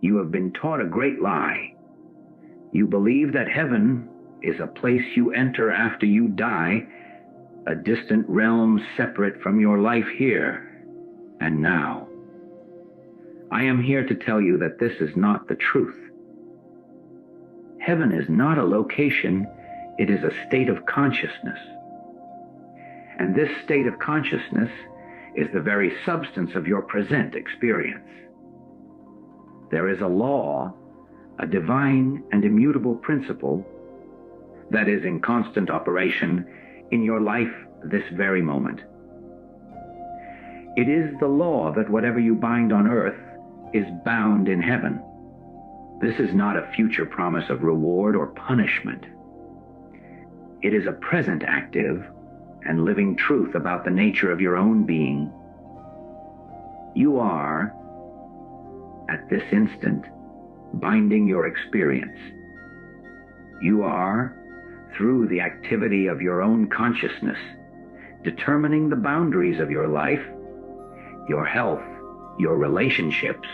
You have been taught a great lie. You believe that heaven is a place you enter after you die, a distant realm separate from your life here and now. I am here to tell you that this is not the truth. Heaven is not a location, it is a state of consciousness. And this state of consciousness is the very substance of your present experience. There is a law, a divine and immutable principle that is in constant operation in your life this very moment. It is the law that whatever you bind on earth is bound in heaven. This is not a future promise of reward or punishment. It is a present active and living truth about the nature of your own being. You are, at this instant, binding your experience. You are, through the activity of your own consciousness, determining the boundaries of your life, your health, your relationships,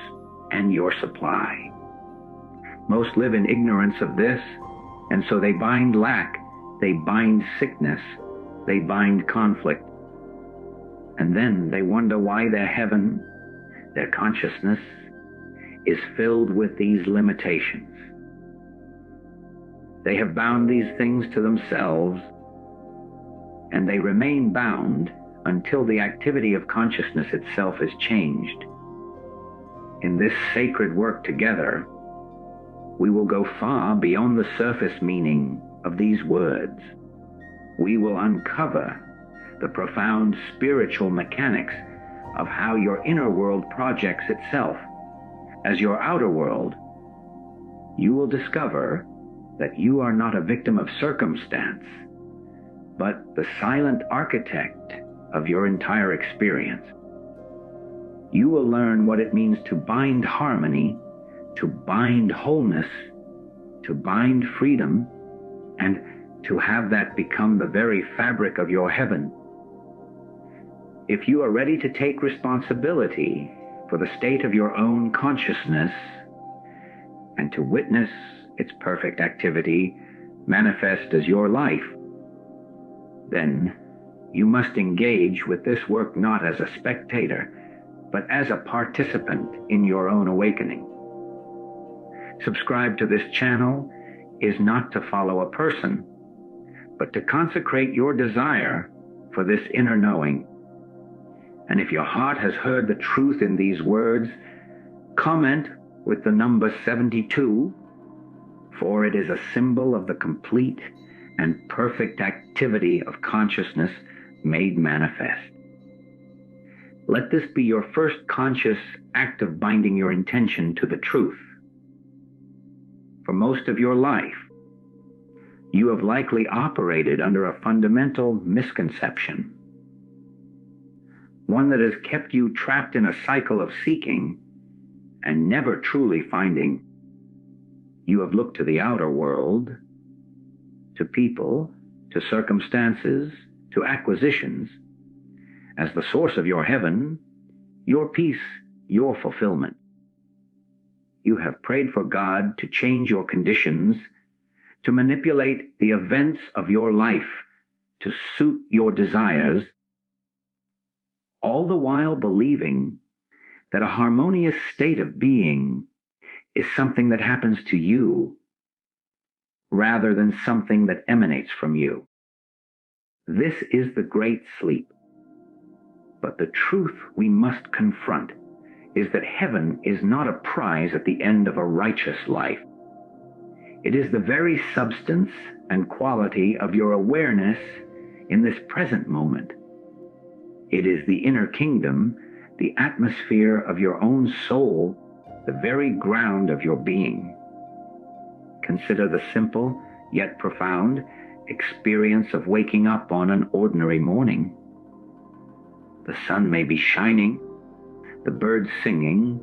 and your supply. Most live in ignorance of this, and so they bind lack, they bind sickness, they bind conflict. And then they wonder why their heaven, their consciousness, is filled with these limitations. They have bound these things to themselves, and they remain bound until the activity of consciousness itself is changed. In this sacred work together, we will go far beyond the surface meaning of these words. We will uncover the profound spiritual mechanics of how your inner world projects itself as your outer world. You will discover that you are not a victim of circumstance, but the silent architect of your entire experience. You will learn what it means to bind harmony, to bind wholeness, to bind freedom, and to have that become the very fabric of your heaven. If you are ready to take responsibility for the state of your own consciousness and to witness its perfect activity manifest as your life, then you must engage with this work not as a spectator, but as a participant in your own awakening. Subscribe to this channel is not to follow a person, but to consecrate your desire for this inner knowing. And if your heart has heard the truth in these words, comment with the number 72, for it is a symbol of the complete and perfect activity of consciousness made manifest. Let this be your first conscious act of binding your intention to the truth. For most of your life, you have likely operated under a fundamental misconception, one that has kept you trapped in a cycle of seeking and never truly finding. You have looked to the outer world, to people, to circumstances, to acquisitions, as the source of your heaven, your peace, your fulfillment. You have prayed for God to change your conditions, to manipulate the events of your life to suit your desires, all the while believing that a harmonious state of being is something that happens to you rather than something that emanates from you. This is the great sleep. But the truth we must confront is that heaven is not a prize at the end of a righteous life. It is the very substance and quality of your awareness in this present moment. It is the inner kingdom, the atmosphere of your own soul, the very ground of your being. Consider the simple, yet profound, experience of waking up on an ordinary morning. The sun may be shining, the birds singing,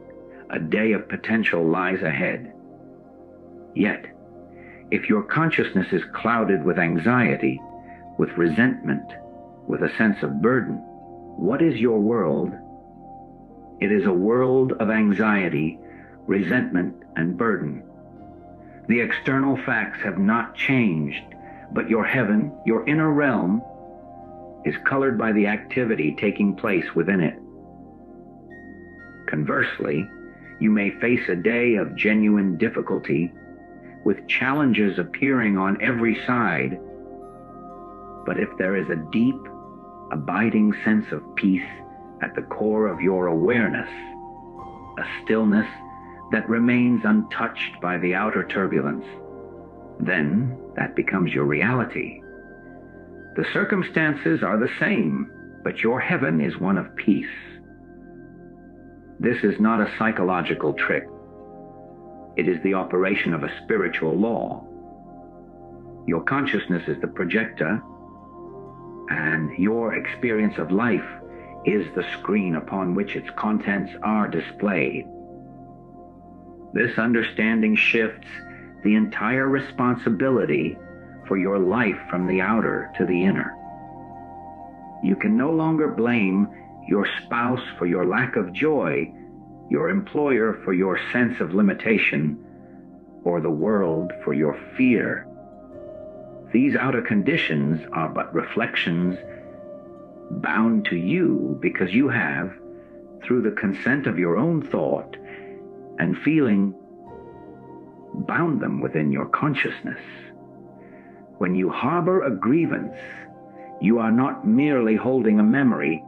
a day of potential lies ahead. Yet, if your consciousness is clouded with anxiety, with resentment, with a sense of burden, what is your world? It is a world of anxiety resentment, and burden. The external facts have not changed, but your heaven, your inner realm, is colored by the activity taking place within it. Conversely, you may face a day of genuine difficulty, with challenges appearing on every side. But if there is a deep, abiding sense of peace at the core of your awareness, a stillness that remains untouched by the outer turbulence, then that becomes your reality. The circumstances are the same, but your heaven is one of peace. This is not a psychological trick. It is the operation of a spiritual law. Your consciousness is the projector, and your experience of life is the screen upon which its contents are displayed. This understanding shifts the entire responsibility for your life from the outer to the inner. You can no longer blame your spouse for your lack of joy, your employer for your sense of limitation, or the world for your fear. These outer conditions are but reflections bound to you because you have, through the consent of your own thought and feeling, bound them within your consciousness. When you harbor a grievance, you are not merely holding a memory.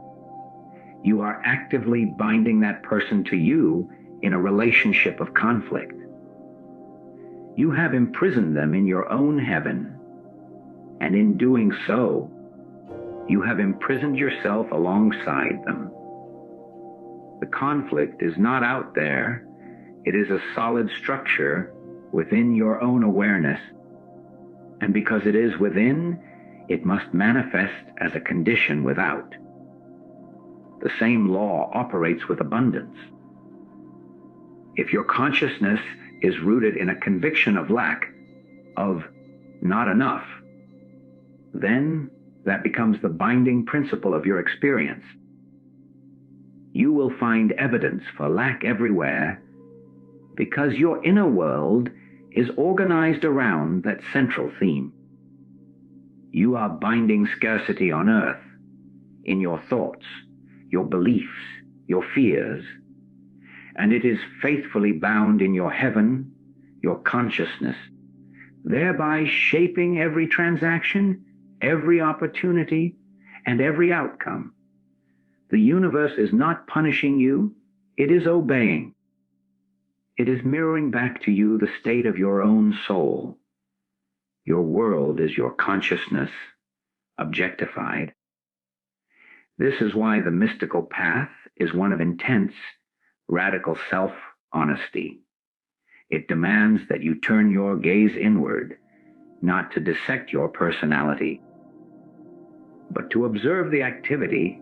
You are actively binding that person to you in a relationship of conflict. You have imprisoned them in your own heaven, and in doing so, you have imprisoned yourself alongside them. The conflict is not out there. It is a solid structure within your own awareness, and because it is within, it must manifest as a condition without. The same law operates with abundance. If your consciousness is rooted in a conviction of lack, of not enough, then that becomes the binding principle of your experience. You will find evidence for lack everywhere because your inner world is organized around that central theme. You are binding scarcity on earth, in your thoughts, your beliefs, your fears, and it is faithfully bound in your heaven, your consciousness, thereby shaping every transaction, every opportunity, and every outcome. The universe is not punishing you, it is obeying. It is mirroring back to you the state of your own soul. Your world is your consciousness, objectified. This is why the mystical path is one of intense, radical self-honesty. It demands that you turn your gaze inward, not to dissect your personality, but to observe the activity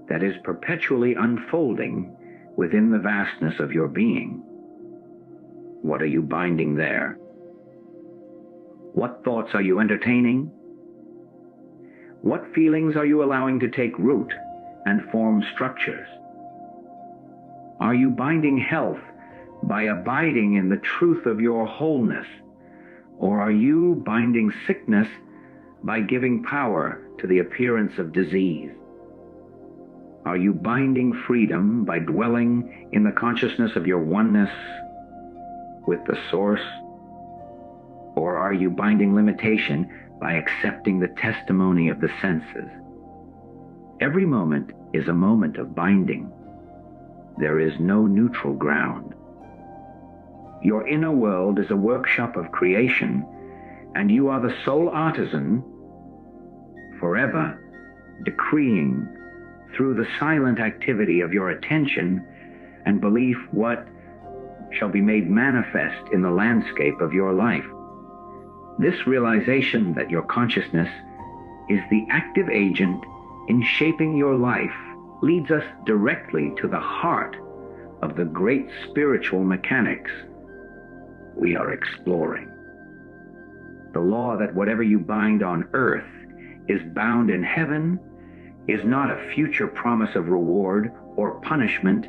that is perpetually unfolding within the vastness of your being. What are you binding there? What thoughts are you entertaining? What feelings are you allowing to take root and form structures? Are you binding health by abiding in the truth of your wholeness? Or are you binding sickness by giving power to the appearance of disease? Are you binding freedom by dwelling in the consciousness of your oneness with the source? Or are you binding limitation by accepting the testimony of the senses? Every moment is a moment of binding. There is no neutral ground. Your inner world is a workshop of creation, and you are the sole artisan, forever decreeing through the silent activity of your attention and belief what shall be made manifest in the landscape of your life. This realization that your consciousness is the active agent in shaping your life leads us directly to the heart of the great spiritual mechanics we are exploring. The law that whatever you bind on earth is bound in heaven is not a future promise of reward or punishment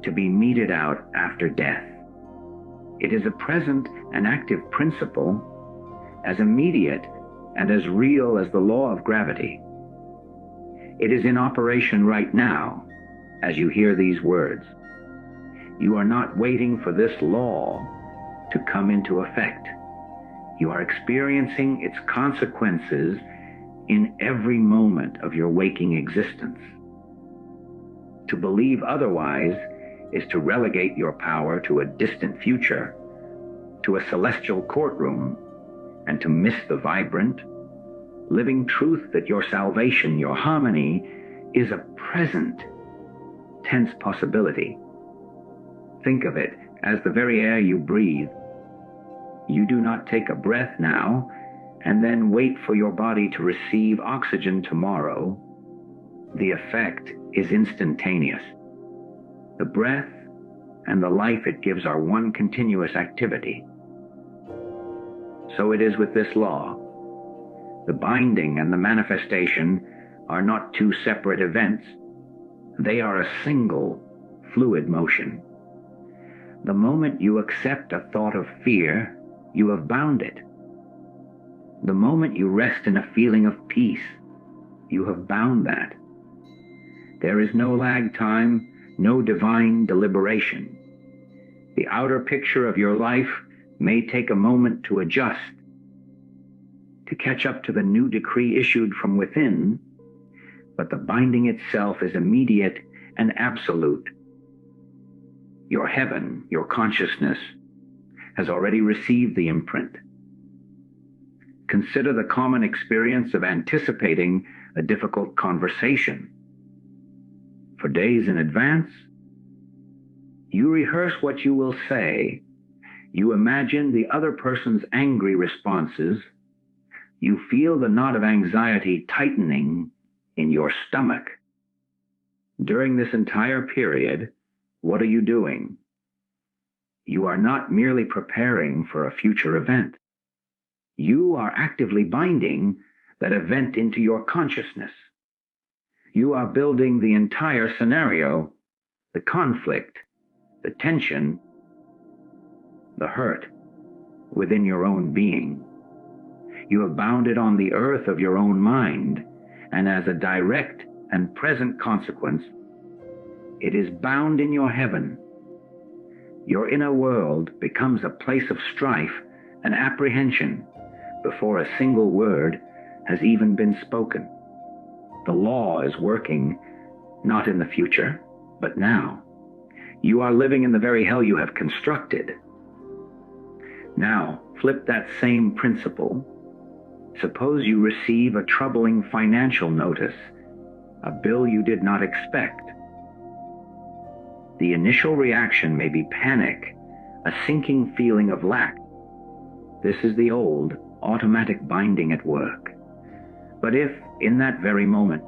to be meted out after death. It is a present and active principle, as immediate and as real as the law of gravity. It is in operation right now, as you hear these words. You are not waiting for this law to come into effect. You are experiencing its consequences in every moment of your waking existence. To believe otherwise is to relegate your power to a distant future, to a celestial courtroom, and to miss the vibrant, living truth that your salvation, your harmony, is a present tense possibility. Think of it as the very air you breathe. You do not take a breath now and then wait for your body to receive oxygen tomorrow. The effect is instantaneous. The breath and the life it gives are one continuous activity. So it is with this law. The binding and the manifestation are not two separate events. They are a single, fluid motion. The moment you accept a thought of fear, you have bound it. The moment you rest in a feeling of peace, you have bound that. There is no lag time, no divine deliberation. The outer picture of your life may take a moment to adjust, to catch up to the new decree issued from within, but the binding itself is immediate and absolute. Your heaven, your consciousness, has already received the imprint. Consider the common experience of anticipating a difficult conversation. For days in advance, you rehearse what you will say. You imagine the other person's angry responses. You feel the knot of anxiety tightening in your stomach. During this entire period, what are you doing? You are not merely preparing for a future event. You are actively binding that event into your consciousness. You are building the entire scenario, the conflict, the tension, the hurt within your own being. You have bound it on the earth of your own mind, and as a direct and present consequence, it is bound in your heaven. Your inner world becomes a place of strife and apprehension before a single word has even been spoken. The law is working, not in the future, but now. You are living in the very hell you have constructed. Now, flip that same principle. Suppose you receive a troubling financial notice, a bill you did not expect. The initial reaction may be panic, a sinking feeling of lack. This is the old, automatic binding at work. But if, in that very moment,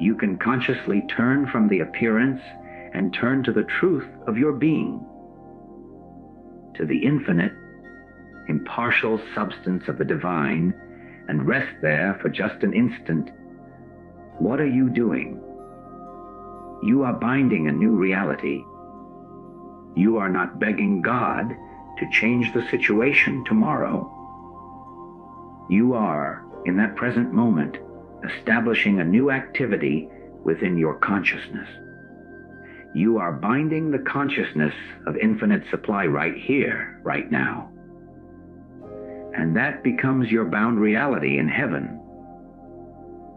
you can consciously turn from the appearance and turn to the truth of your being, to the infinite, impartial substance of the divine, and rest there for just an instant, what are you doing? You are binding a new reality. You are not begging God to change the situation tomorrow. You are, in that present moment, establishing a new activity within your consciousness. You are binding the consciousness of infinite supply right here, right now. And that becomes your bound reality in heaven.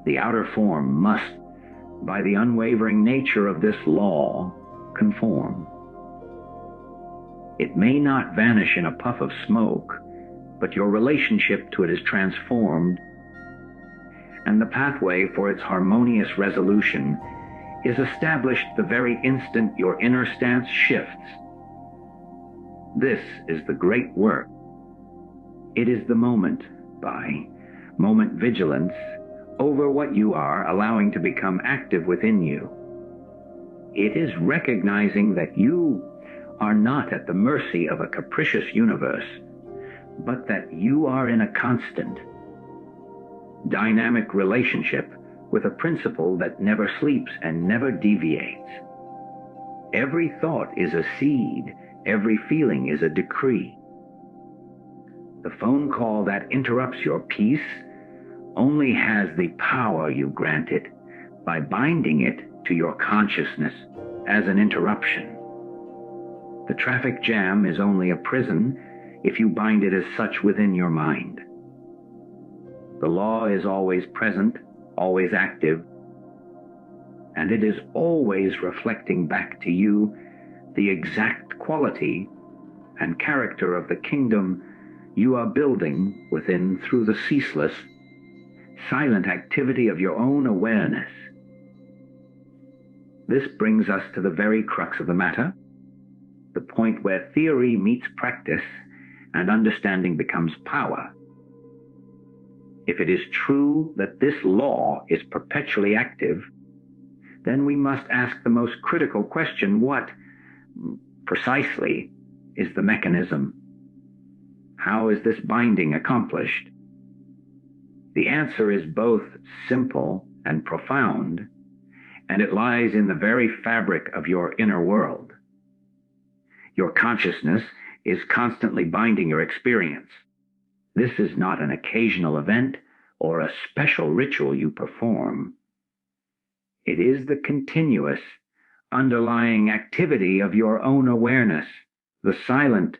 The outer form must, by the unwavering nature of this law, conform. It may not vanish in a puff of smoke, but your relationship to it is transformed, and the pathway for its harmonious resolution is established the very instant your inner stance shifts. This is the great work. It is the moment, by moment vigilance, over what you are allowing to become active within you. It is recognizing that you are not at the mercy of a capricious universe, but that you are in a constant, dynamic relationship with a principle that never sleeps and never deviates. Every thought is a seed, Every feeling is a decree. The phone call that interrupts your peace only has the power you grant it by binding it to your consciousness as an interruption. The traffic jam is only a prison if you bind it as such within your mind. The law is always present, always active, and it is always reflecting back to you the exact quality and character of the kingdom you are building within through the ceaseless, silent activity of your own awareness. This brings us to the very crux of the matter, the point where theory meets practice and understanding becomes power. If it is true that this law is perpetually active, then we must ask the most critical question: what, precisely, is the mechanism? How is this binding accomplished? The answer is both simple and profound, and it lies in the very fabric of your inner world. Your consciousness is constantly binding your experience. This is not an occasional event or a special ritual you perform. It is the continuous, underlying activity of your own awareness, the silent,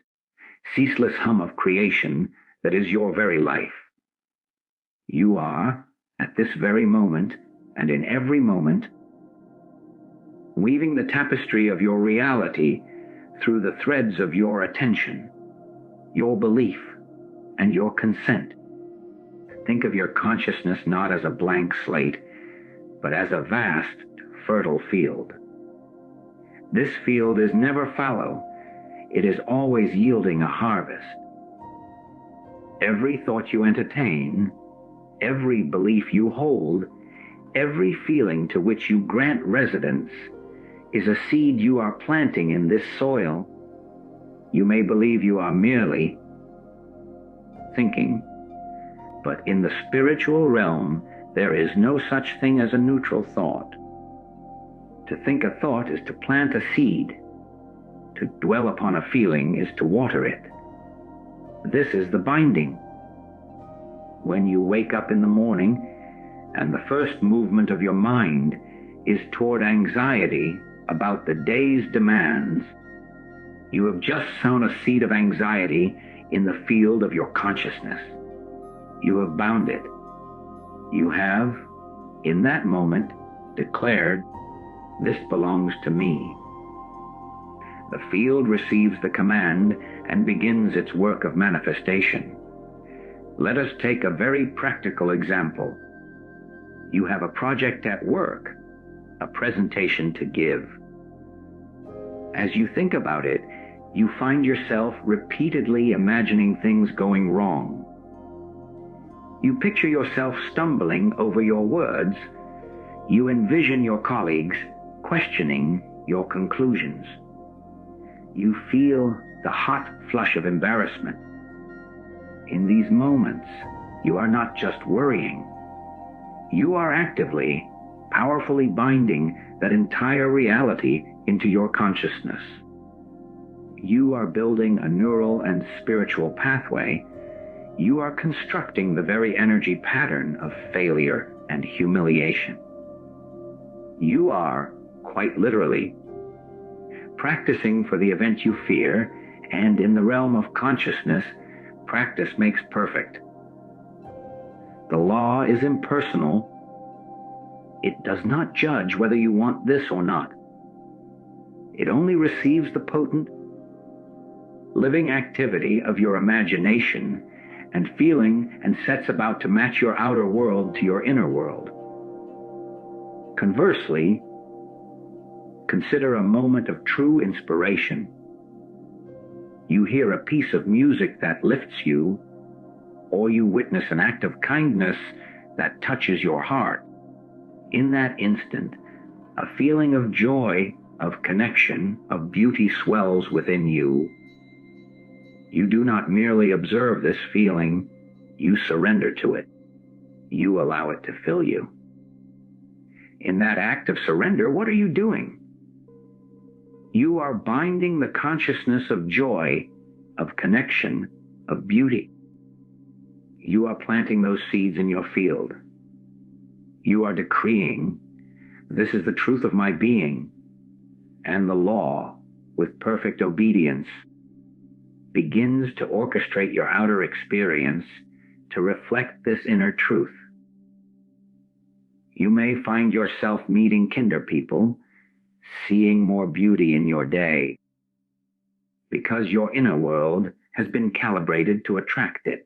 ceaseless hum of creation that is your very life. You are, at this very moment and in every moment, weaving the tapestry of your reality through the threads of your attention, your belief, and your consent. Think of your consciousness not as a blank slate, but as a vast, fertile field. This field is never fallow. It is always yielding a harvest. Every thought you entertain, every belief you hold, every feeling to which you grant residence is a seed you are planting in this soil. You may believe you are merely thinking, but in the spiritual realm there is no such thing as a neutral thought. To think a thought is to plant a seed. To dwell upon a feeling is to water it. This is the binding. When you wake up in the morning and the first movement of your mind is toward anxiety about the day's demands, you have just sown a seed of anxiety in the field of your consciousness. You have bound it. You have, in that moment, declared, "This belongs to me." The field receives the command and begins its work of manifestation. Let us take a very practical example. You have a project at work, a presentation to give. As you think about it, you find yourself repeatedly imagining things going wrong. You picture yourself stumbling over your words. You envision your colleagues questioning your conclusions. You feel the hot flush of embarrassment. In these moments, you are not just worrying. You are actively, powerfully binding that entire reality into your consciousness. You are building a neural and spiritual pathway. You are constructing the very energy pattern of failure and humiliation. You are, quite literally, practicing for the event you fear, and in the realm of consciousness, practice makes perfect. The law is impersonal. It does not judge whether you want this or not. It only receives the potent, living activity of your imagination and feeling and sets about to match your outer world to your inner world. Conversely, consider a moment of true inspiration. You hear a piece of music that lifts you, or you witness an act of kindness that touches your heart. In that instant, a feeling of joy, of connection, of beauty swells within you. You do not merely observe this feeling, you surrender to it. You allow it to fill you. In that act of surrender, what are you doing? You are binding the consciousness of joy, of connection, of beauty. You are planting those seeds in your field. You are decreeing, "This is the truth of my being," and the law, with perfect obedience, begins to orchestrate your outer experience to reflect this inner truth. You may find yourself meeting kinder people, seeing more beauty in your day, because your inner world has been calibrated to attract it.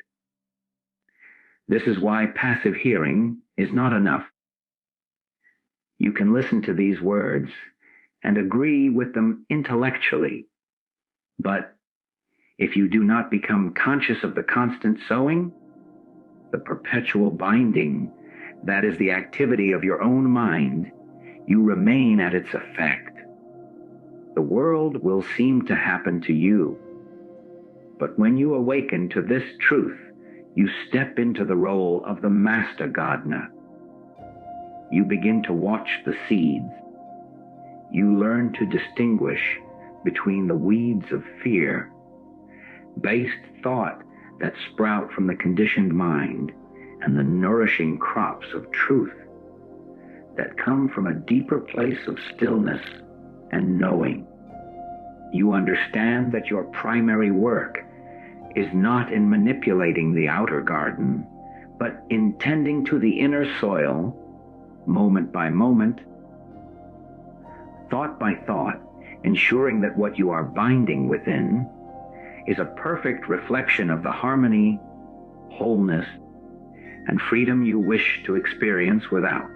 This is why passive hearing is not enough. You can listen to these words and agree with them intellectually, but if you do not become conscious of the constant sowing, the perpetual binding, that is the activity of your own mind, you remain at its effect. The world will seem to happen to you. But when you awaken to this truth, you step into the role of the master gardener. You begin to watch the seeds. You learn to distinguish between the weeds of fear, based thought that sprout from the conditioned mind, and the nourishing crops of truth that come from a deeper place of stillness and knowing. You understand that your primary work is not in manipulating the outer garden, but in tending to the inner soil, moment by moment, thought by thought, ensuring that what you are binding within is a perfect reflection of the harmony, wholeness, and freedom you wish to experience without.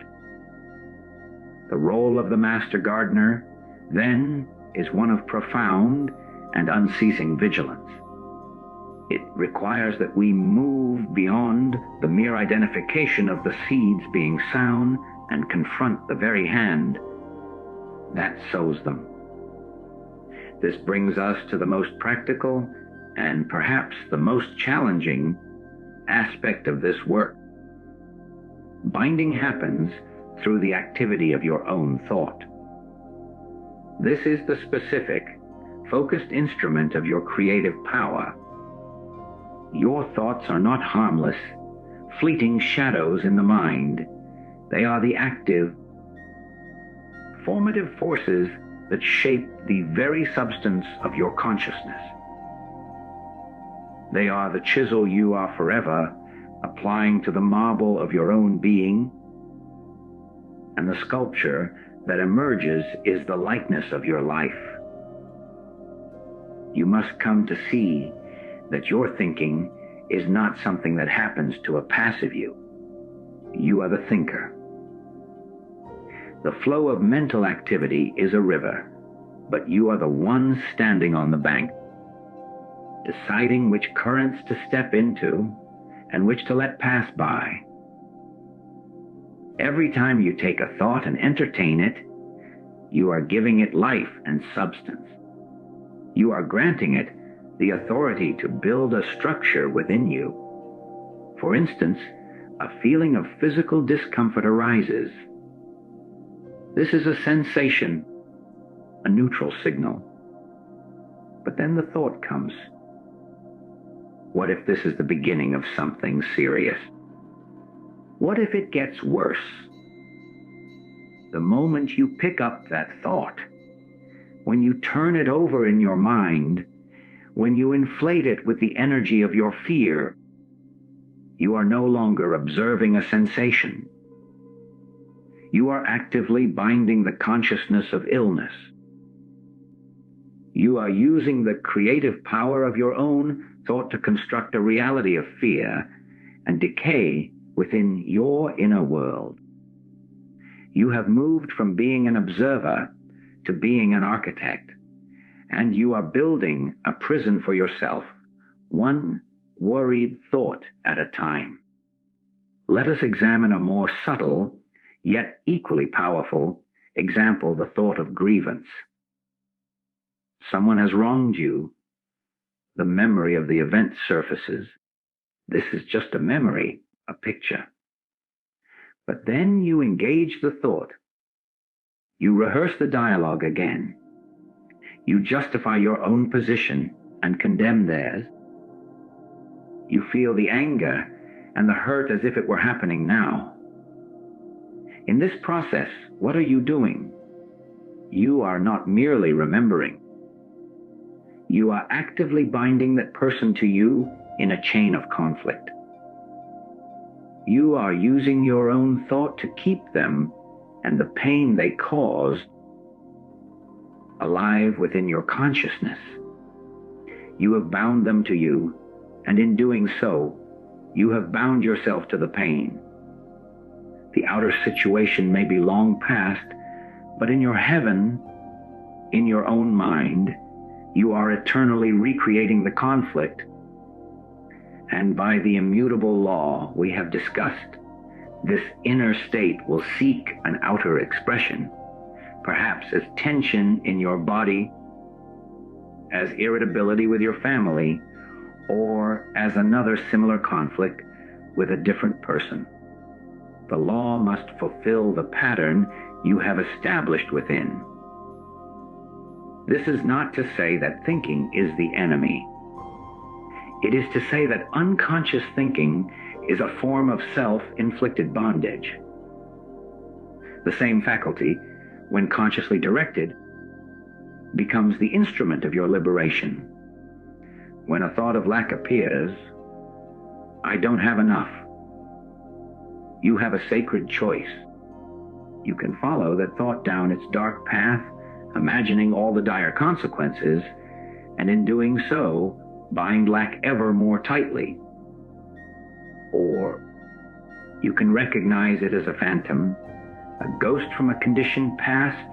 The role of the master gardener, then, is one of profound and unceasing vigilance. It requires that we move beyond the mere identification of the seeds being sown and confront the very hand that sows them. This brings us to the most practical and perhaps the most challenging aspect of this work. Binding happens through the activity of your own thought. This is the specific, focused instrument of your creative power. Your thoughts are not harmless, fleeting shadows in the mind. They are the active, formative forces that shape the very substance of your consciousness. They are the chisel you are forever applying to the marble of your own being, and the sculpture that emerges is the likeness of your life. You must come to see that your thinking is not something that happens to a passive you. You are the thinker. The flow of mental activity is a river, but you are the one standing on the bank, deciding which currents to step into and which to let pass by. Every time you take a thought and entertain it, you are giving it life and substance. You are granting it the authority to build a structure within you. For instance, a feeling of physical discomfort arises. This is a sensation, a neutral signal. But then the thought comes, what if this is the beginning of something serious? What if it gets worse? The moment you pick up that thought, when you turn it over in your mind, when you inflate it with the energy of your fear, you are no longer observing a sensation. You are actively binding the consciousness of illness. You are using the creative power of your own thought to construct a reality of fear and decay within your inner world. You have moved from being an observer to being an architect, and you are building a prison for yourself, one worried thought at a time. Let us examine a more subtle, yet equally powerful example, the thought of grievance. Someone has wronged you. The memory of the event surfaces. This is just a memory, a picture. But then you engage the thought. You rehearse the dialogue again, You justify your own position and condemn theirs. You feel the anger and the hurt as if it were happening now. In this process, what are you doing? You are not merely remembering. You are actively binding that person to you in a chain of conflict. You are using your own thought to keep them and the pain they caused alive within your consciousness. You have bound them to you, and in doing so, you have bound yourself to the pain. The outer situation may be long past, but in your heaven, in your own mind, you are eternally recreating the conflict. And by the immutable law we have discussed, this inner state will seek an outer expression, perhaps as tension in your body, as irritability with your family, or as another similar conflict with a different person. The law must fulfill the pattern you have established within. This is not to say that thinking is the enemy. It is to say that unconscious thinking is a form of self-inflicted bondage. The same faculty, when consciously directed, becomes the instrument of your liberation. When a thought of lack appears, I don't have enough. You have a sacred choice. You can follow that thought down its dark path, imagining all the dire consequences, and in doing so, bind lack ever more tightly. Or you can recognize it as a phantom, a ghost from a condition past,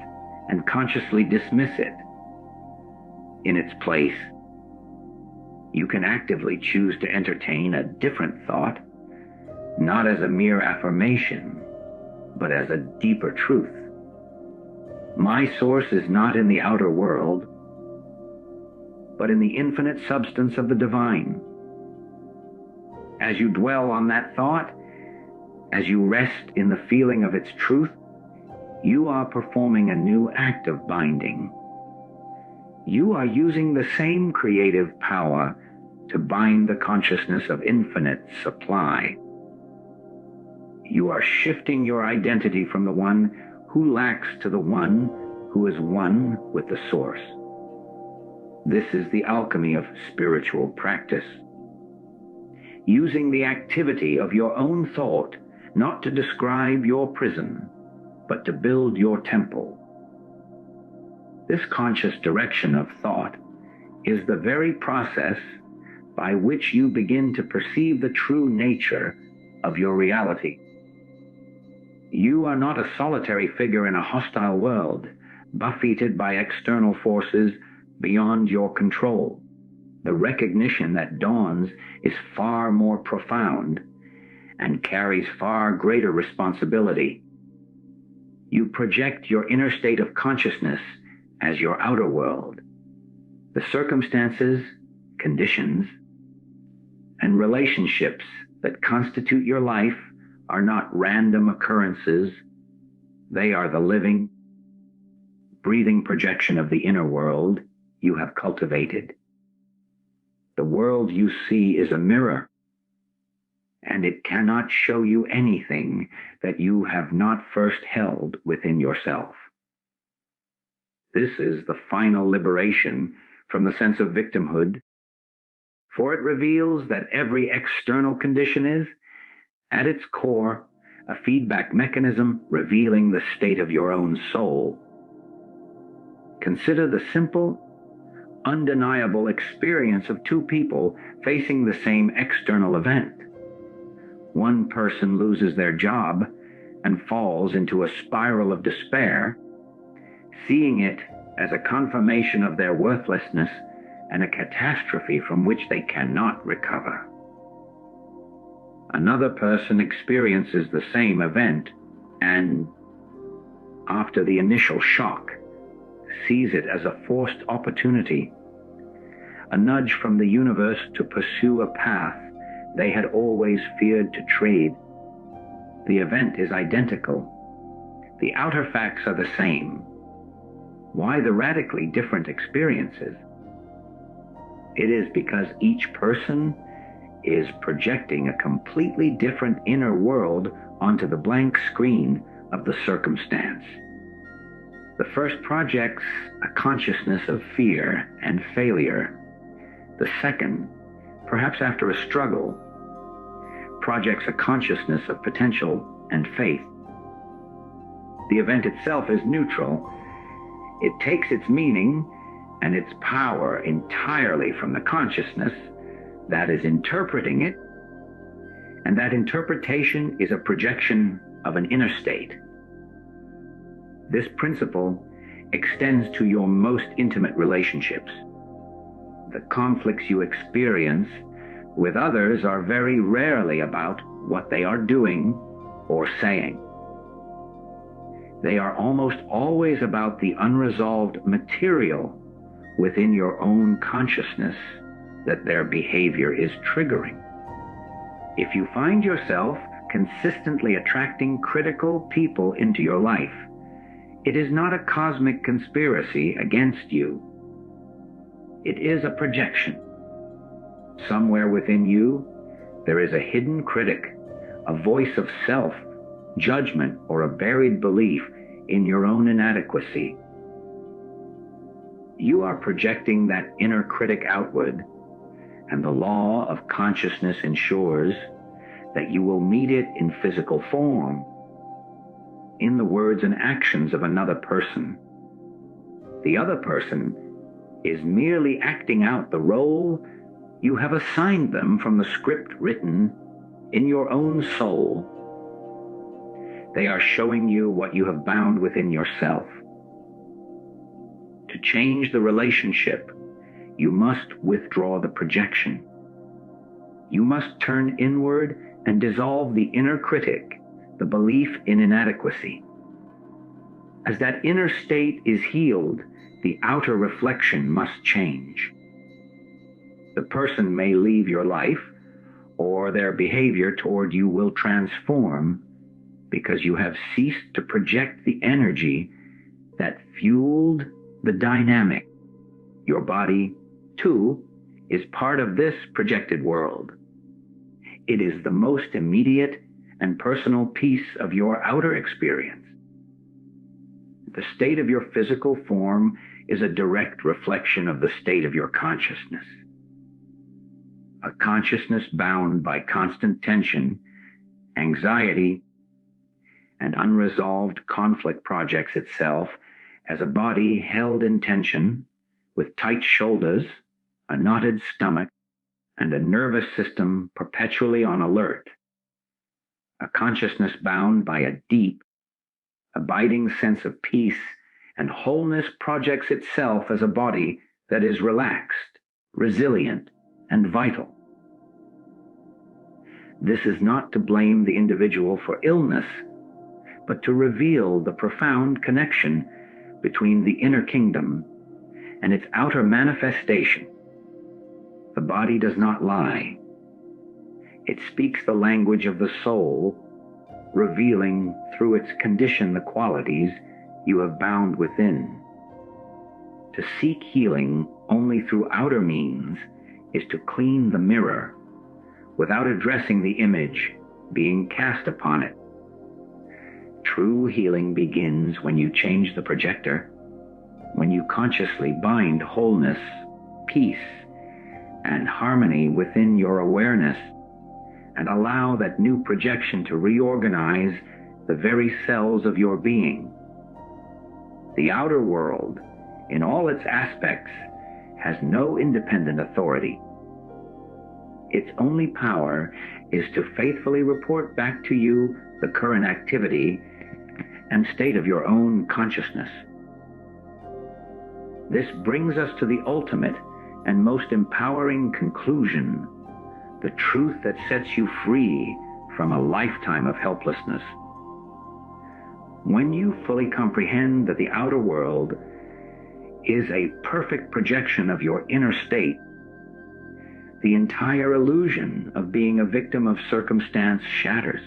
and consciously dismiss it. In its place, you can actively choose to entertain a different thought, not as a mere affirmation, but as a deeper truth. My source is not in the outer world, but in the infinite substance of the divine. As you dwell on that thought, as you rest in the feeling of its truth, you are performing a new act of binding. You are using the same creative power to bind the consciousness of infinite supply. You are shifting your identity from the one who lacks to the one who is one with the source. This is the alchemy of spiritual practice. Using the activity of your own thought not to describe your prison, but to build your temple. This conscious direction of thought is the very process by which you begin to perceive the true nature of your reality. You are not a solitary figure in a hostile world, buffeted by external forces beyond your control. The recognition that dawns is far more profound and carries far greater responsibility. You project your inner state of consciousness as your outer world. The circumstances, conditions, and relationships that constitute your life are not random occurrences. They are the living, breathing projection of the inner world you have cultivated. The world you see is a mirror, and it cannot show you anything that you have not first held within yourself. This is the final liberation from the sense of victimhood, for it reveals that every external condition is, at its core, a feedback mechanism revealing the state of your own soul. Consider the simple, undeniable experience of two people facing the same external event. One person loses their job and falls into a spiral of despair, seeing it as a confirmation of their worthlessness and a catastrophe from which they cannot recover. Another person experiences the same event and, after the initial shock, sees it as a forced opportunity, a nudge from the universe to pursue a path they had always feared to tread. The event is identical. The outer facts are the same. Why the radically different experiences? It is because each person is projecting a completely different inner world onto the blank screen of the circumstance. The first projects a consciousness of fear and failure. The second, perhaps after a struggle, projects a consciousness of potential and faith. The event itself is neutral. It takes its meaning and its power entirely from the consciousness that is interpreting it, and that interpretation is a projection of an inner state. This principle extends to your most intimate relationships. The conflicts you experience with others are very rarely about what they are doing or saying. They are almost always about the unresolved material within your own consciousness that their behavior is triggering. If you find yourself consistently attracting critical people into your life, it is not a cosmic conspiracy against you. It is a projection. Somewhere within you, there is a hidden critic, a voice of self, judgment, or a buried belief in your own inadequacy. You are projecting that inner critic outward, and the law of consciousness ensures that you will meet it in physical form, in the words and actions of another person. The other person is merely acting out the role you have assigned them from the script written in your own soul. They are showing you what you have bound within yourself. To change the relationship, you must withdraw the projection. You must turn inward and dissolve the inner critic, the belief in inadequacy. As that inner state is healed, the outer reflection must change. The person may leave your life, or their behavior toward you will transform, because you have ceased to project the energy that fueled the dynamic. Your body, too, is part of this projected world. It is the most immediate and personal piece of your outer experience. The state of your physical form is a direct reflection of the state of your consciousness. A consciousness bound by constant tension, anxiety, and unresolved conflict projects itself as a body held in tension, with tight shoulders, a knotted stomach, and a nervous system perpetually on alert. A consciousness bound by a deep, abiding sense of peace and wholeness projects itself as a body that is relaxed, resilient, and vital. This is not to blame the individual for illness, but to reveal the profound connection between the inner kingdom and its outer manifestation. The body does not lie. It speaks the language of the soul, revealing through its condition the qualities you have bound within. To seek healing only through outer means is to clean the mirror without addressing the image being cast upon it. True healing begins when you change the projector, when you consciously bind wholeness, peace, and harmony within your awareness, and allow that new projection to reorganize the very cells of your being. The outer world, in all its aspects, has no independent authority. Its only power is to faithfully report back to you the current activity and state of your own consciousness. This brings us to the ultimate and most empowering conclusion, the truth that sets you free from a lifetime of helplessness. When you fully comprehend that the outer world is a perfect projection of your inner state, the entire illusion of being a victim of circumstance shatters.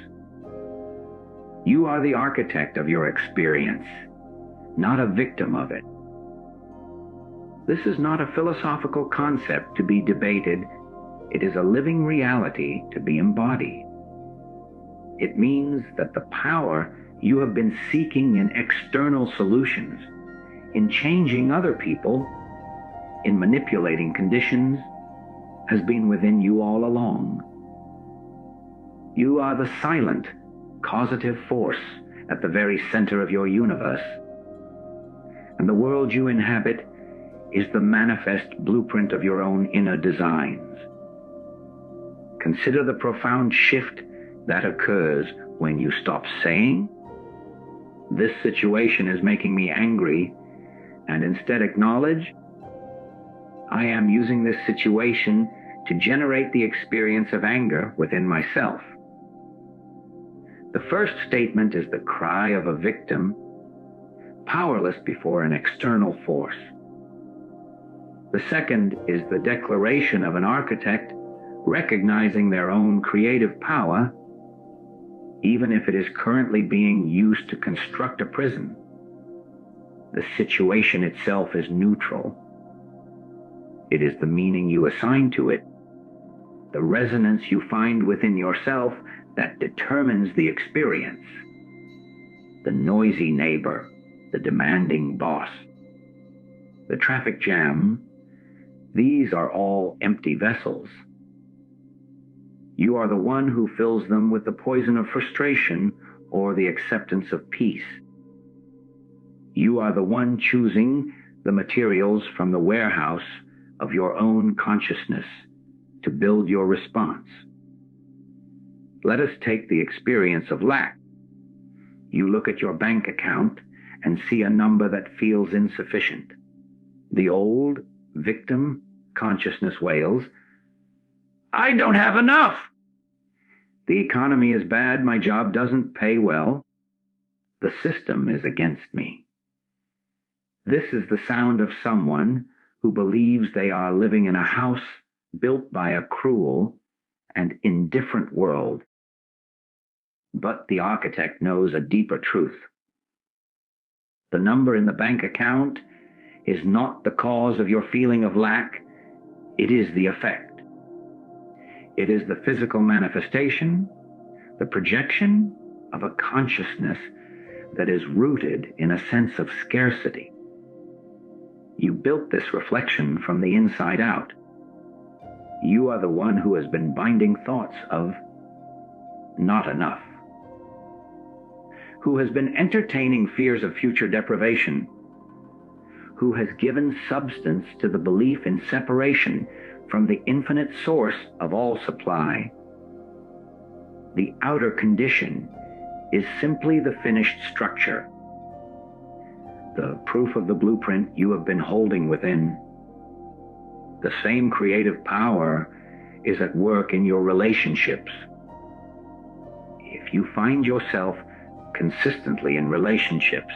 You are the architect of your experience, not a victim of it. This is not a philosophical concept to be debated. It is a living reality to be embodied. It means that the power you have been seeking in external solutions, in changing other people, in manipulating conditions, has been within you all along. You are the silent, causative force at the very center of your universe. And the world you inhabit is the manifest blueprint of your own inner designs. Consider the profound shift that occurs when you stop saying, "This situation is making me angry," and instead acknowledge, "I am using this situation to generate the experience of anger within myself." The first statement is the cry of a victim, powerless before an external force. The second is the declaration of an architect recognizing their own creative power, even if it is currently being used to construct a prison. The situation itself is neutral. It is the meaning you assign to it, the resonance you find within yourself that determines the experience. The noisy neighbor, the demanding boss, the traffic jam, these are all empty vessels. You are the one who fills them with the poison of frustration or the acceptance of peace. You are the one choosing the materials from the warehouse of your own consciousness to build your response. Let us take the experience of lack. You look at your bank account and see a number that feels insufficient. The old victim consciousness wails, "I don't have enough. The economy is bad, my job doesn't pay well. The system is against me." This is the sound of someone who believes they are living in a house built by a cruel and indifferent world. But the architect knows a deeper truth. The number in the bank account is not the cause of your feeling of lack. It is the effect. It is the physical manifestation, the projection of a consciousness that is rooted in a sense of scarcity. You built this reflection from the inside out. You are the one who has been binding thoughts of not enough, who has been entertaining fears of future deprivation, who has given substance to the belief in separation from the infinite source of all supply. The outer condition is simply the finished structure, the proof of the blueprint you have been holding within. The same creative power is at work in your relationships. If you find yourself consistently in relationships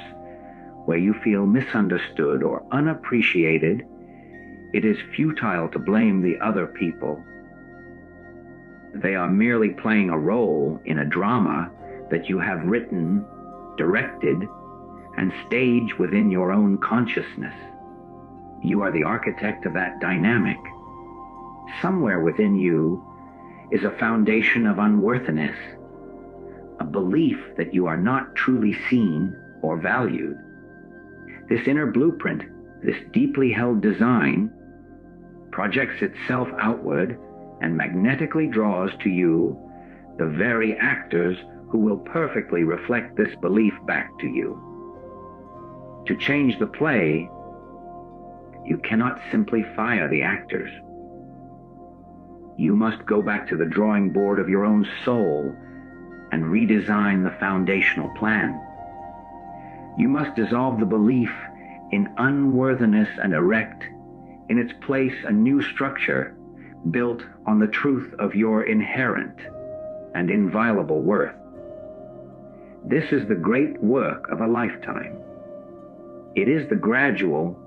where you feel misunderstood or unappreciated, it is futile to blame the other people. They are merely playing a role in a drama that you have written, directed, and staged within your own consciousness. You are the architect of that dynamic. Somewhere within you is a foundation of unworthiness, a belief that you are not truly seen or valued. This inner blueprint, this deeply held design, projects itself outward and magnetically draws to you the very actors who will perfectly reflect this belief back to you. To change the play, you cannot simply fire the actors. You must go back to the drawing board of your own soul and redesign the foundational plan. You must dissolve the belief in unworthiness and erect in its place a new structure built on the truth of your inherent and inviolable worth. This is the great work of a lifetime. It is the gradual,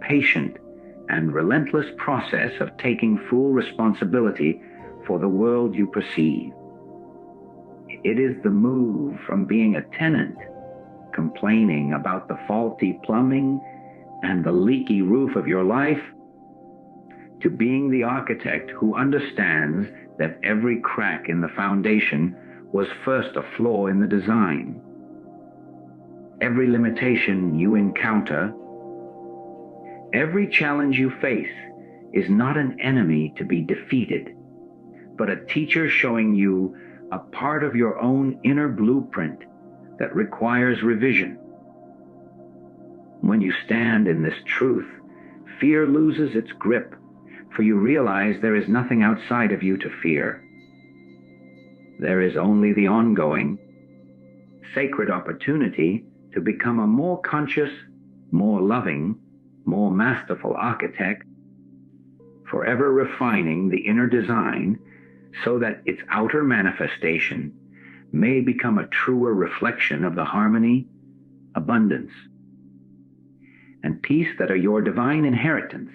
patient, and relentless process of taking full responsibility for the world you perceive. It is the move from being a tenant, complaining about the faulty plumbing, and the leaky roof of your life, to being the architect who understands that every crack in the foundation was first a flaw in the design. Every limitation you encounter, every challenge you face is not an enemy to be defeated, but a teacher showing you a part of your own inner blueprint that requires revision. When you stand in this truth, fear loses its grip, for you realize there is nothing outside of you to fear. There is only the ongoing, sacred opportunity to become a more conscious, more loving, more masterful architect, forever refining the inner design so that its outer manifestation may become a truer reflection of the harmony, abundance, and peace that are your divine inheritance.